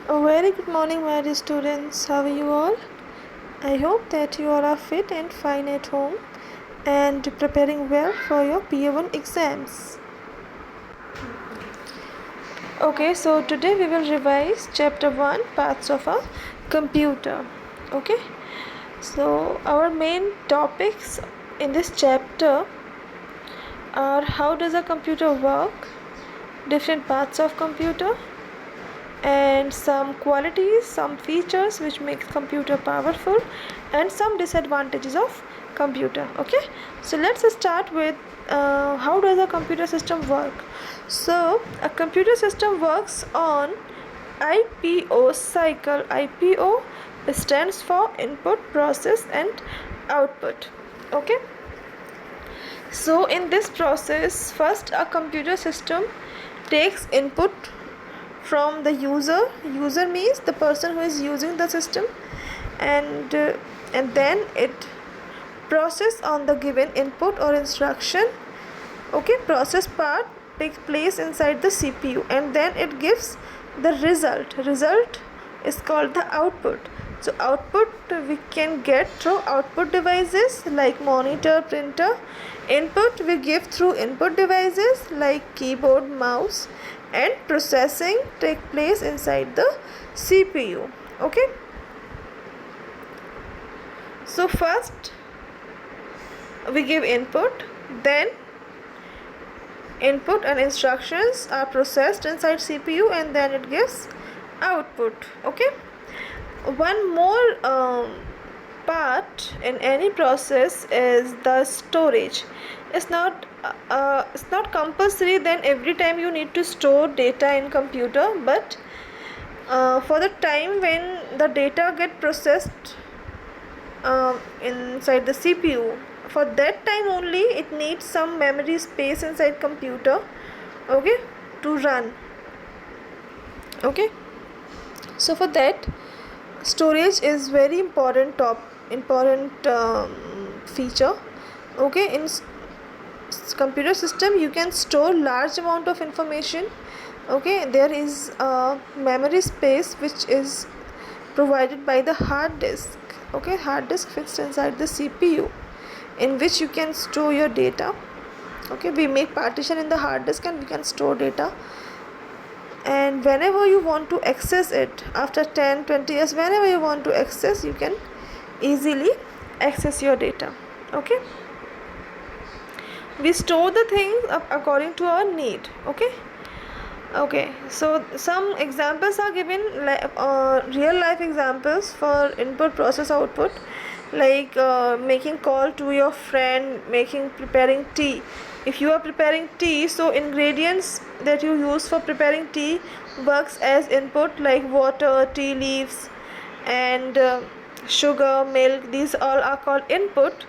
A very good morning, my dear students. How are you all? I hope that you all are fit and fine at home and preparing well for your PA1 exams. Okay, so today we will revise chapter 1, parts of a computer. Okay, so our main topics in this chapter are how does a computer work, different parts of computer, and some qualities, some features which make computer powerful, and some disadvantages of computer. Okay, so let's start with how does a computer system work. So a computer system works on IPO cycle. IPO stands for input, process and output. Okay, so in this process, first a computer system takes input from the user. User means the person who is using the system, and then it process on the given input or instruction. Okay, process part takes place inside the CPU, and then it gives the result. Result is called the output. So output we can get through output devices like monitor, printer. Input we give through input devices like keyboard, mouse, and processing take place inside the CPU. Okay, so first we give input, then input and instructions are processed inside CPU, and then it gives output. Okay, one more part in any process is the storage. It's not compulsory then every time you need to store data in computer, but for the time when the data get processed inside the CPU, for that time only it needs some memory space inside computer, okay, to run. Okay, so for that storage is very important feature. Okay, in computer system you can store large amount of information. Okay, there is a memory space which is provided by the hard disk. Okay, hard disk fixed inside the CPU in which you can store your data. Okay, we make partition in the hard disk and we can store data, and whenever you want to access it after 10-20 years, whenever you want to access, you can easily access your data. Okay, we store the things according to our need. Okay, so some examples are given, real life examples for input, process, output, like making call to your friend, preparing tea. If you are preparing tea, so ingredients that you use for preparing tea works as input, like water, tea leaves, and sugar, milk. These all are called input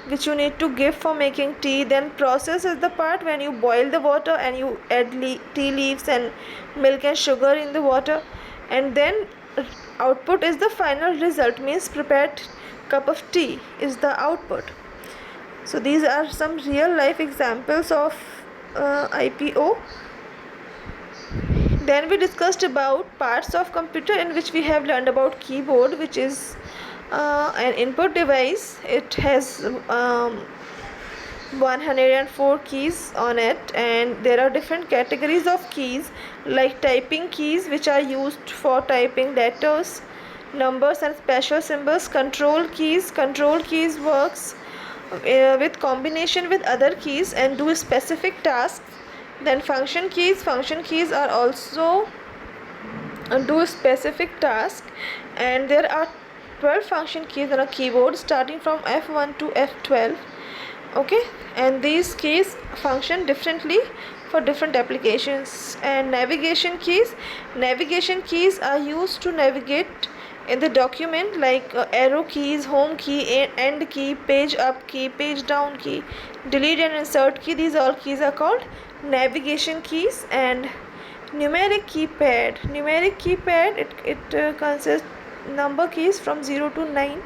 which you need to give for making tea. Then process is the part when you boil the water and you add tea leaves and milk and sugar in the water, and then output is the final result, means prepared cup of tea is the output. So these are some real life examples of IPO. Then we discussed about parts of computer, in which we have learned about keyboard, which is an input device. It has 104 keys on it, and there are different categories of keys, like typing keys which are used for typing letters, numbers and special symbols. Control keys works with combination with other keys and do specific tasks. Then function keys are also do specific task, and there are 12 function keys on a keyboard starting from F1 to F12. Okay, and these keys function differently for different applications. And navigation keys are used to navigate in the document, like arrow keys, home key, end key, page up key, page down key, delete and insert key. These all keys are called navigation keys. And numeric keypad it consists number keys from 0 to 9.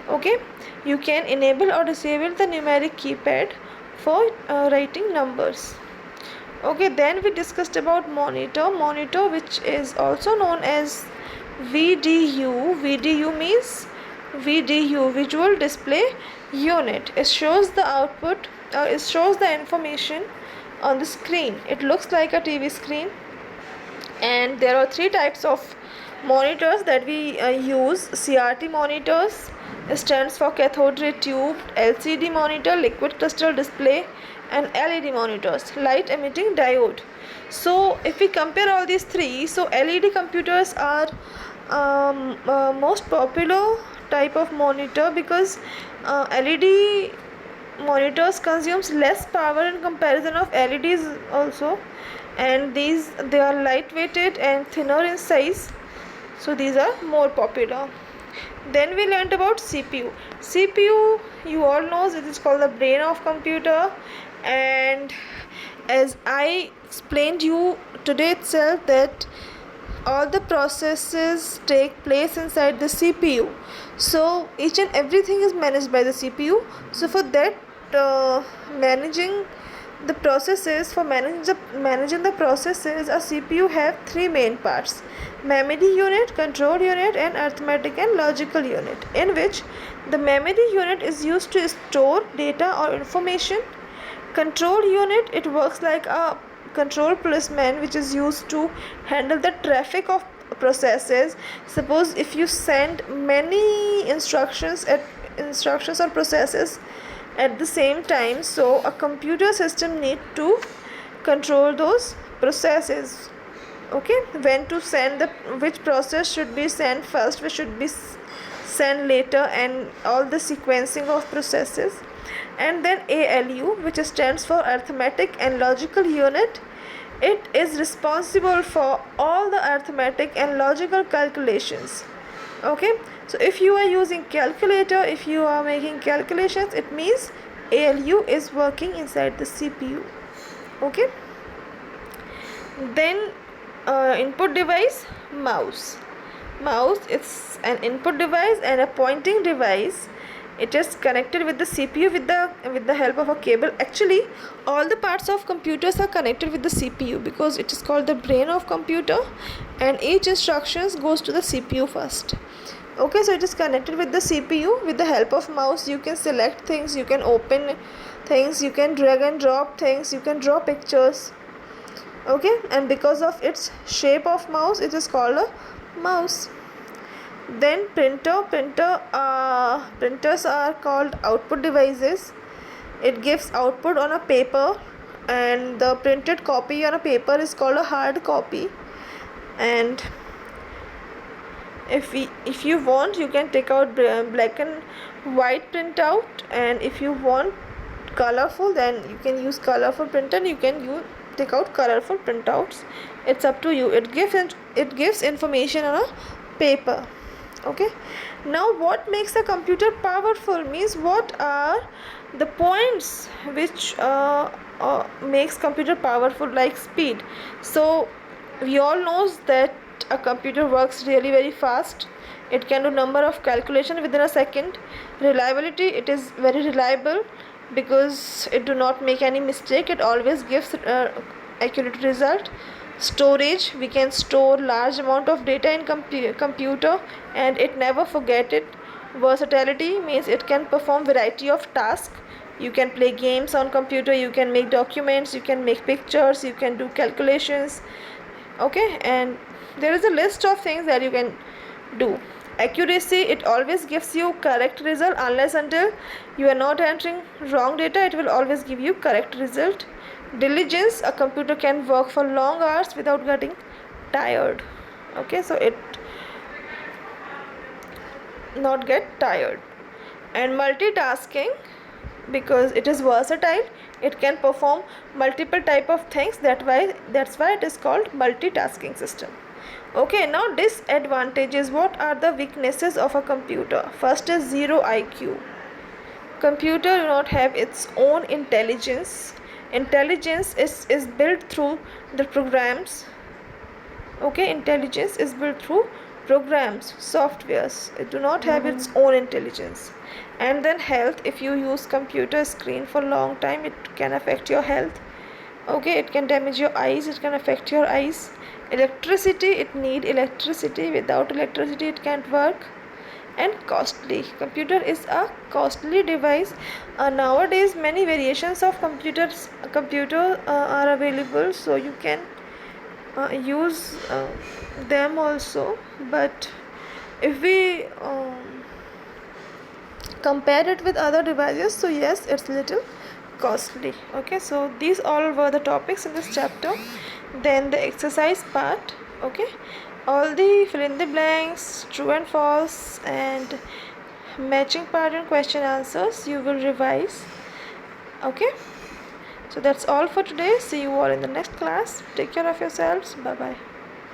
Okay, you can enable or disable the numeric keypad for writing numbers. Okay, then we discussed about monitor, which is also known as VDU means VDU, visual display unit. It shows the output, it shows the information on the screen. It looks like a TV screen. And there are three types of monitors that we use. CRT monitors, stands for cathode ray tube. LCD monitor, liquid crystal display. And LED monitors, light emitting diode. So if we compare all these three, so LED computers are most popular type of monitor, because LED monitors consumes less power in comparison of LEDs also, and they are lightweighted and thinner in size, so these are more popular. Then we learned about CPU. CPU, you all know, it is called the brain of computer, and as I explained you today itself, that all the processes take place inside the CPU, so each and everything is managed by the CPU. So for that, managing the processes, for managing the processes, a CPU have three main parts: memory unit, control unit, and arithmetic and logical unit, in which the memory unit is used to store data or information. Control unit, it works like a control policeman, which is used to handle the traffic of processes. Suppose if you send many instructions or processes at the same time, so a computer system need to control those processes. Okay, when to send which process should be sent first, which should be sent later, and all the sequencing of processes. And then ALU, which stands for arithmetic and logical unit. It is responsible for all the arithmetic and logical calculations. Okay, so if you are using calculator, if you are making calculations, it means ALU is working inside the CPU. Okay, then input device, mouse. It's an input device and a pointing device. It is connected with the CPU with the help of a cable. Actually, all the parts of computers are connected with the CPU, because it is called the brain of computer, and each instructions goes to the CPU first. Okay, so it is connected with the CPU. With the help of mouse, you can select things, you can open things, you can drag and drop things, you can draw pictures. Okay, and because of its shape of mouse, it is called a mouse. Then printers are called output devices. It gives output on a paper, and the printed copy on a paper is called a hard copy. And if you want, you can take out black and white printout, and if you want colorful, then you can use colorful printer, and you can take out colorful printouts. It's up to you. It gives information on a paper. Okay, now what makes a computer powerful means, what are the points which makes computer powerful, like speed. So we all knows that a computer works really very fast. It can do number of calculation within a second. Reliability, it is very reliable, because it do not make any mistake. It always gives accurate result. Storage, we can store large amount of data in computer, and it never forget it. Versatility means it can perform variety of tasks. You can play games on computer, you can make documents, you can make pictures, you can do calculations. Okay, and there is a list of things that you can do. Accuracy, it always gives you correct result. Unless until you are not entering wrong data, it will always give you correct result. Diligence, a computer can work for long hours without getting tired. Okay, so it not get tired. And multitasking, because it is versatile, it can perform multiple type of things. That's why it is called multitasking system. Okay, now disadvantages. What are the weaknesses of a computer? First is zero IQ. Computer do not have its own intelligence. Intelligence is built through the programs. Okay, intelligence is built through programs, softwares. It do not have its own intelligence. And then health, if you use computer screen for long time, it can affect your health. Okay, it can damage your eyes, it can affect your eyes. Electricity, it need electricity. Without electricity it can't work. And costly, computer is a costly device. Nowadays many variations of computer are available, so you can use them also. But if we compare it with other devices, so yes, it's little costly. Okay, so these all were the topics in this chapter. Then the exercise part. Okay, all the fill in the blanks, true and false, and matching pattern question answers you will revise. Okay, so that's all for today. See you all in the next class. Take care of yourselves. Bye bye.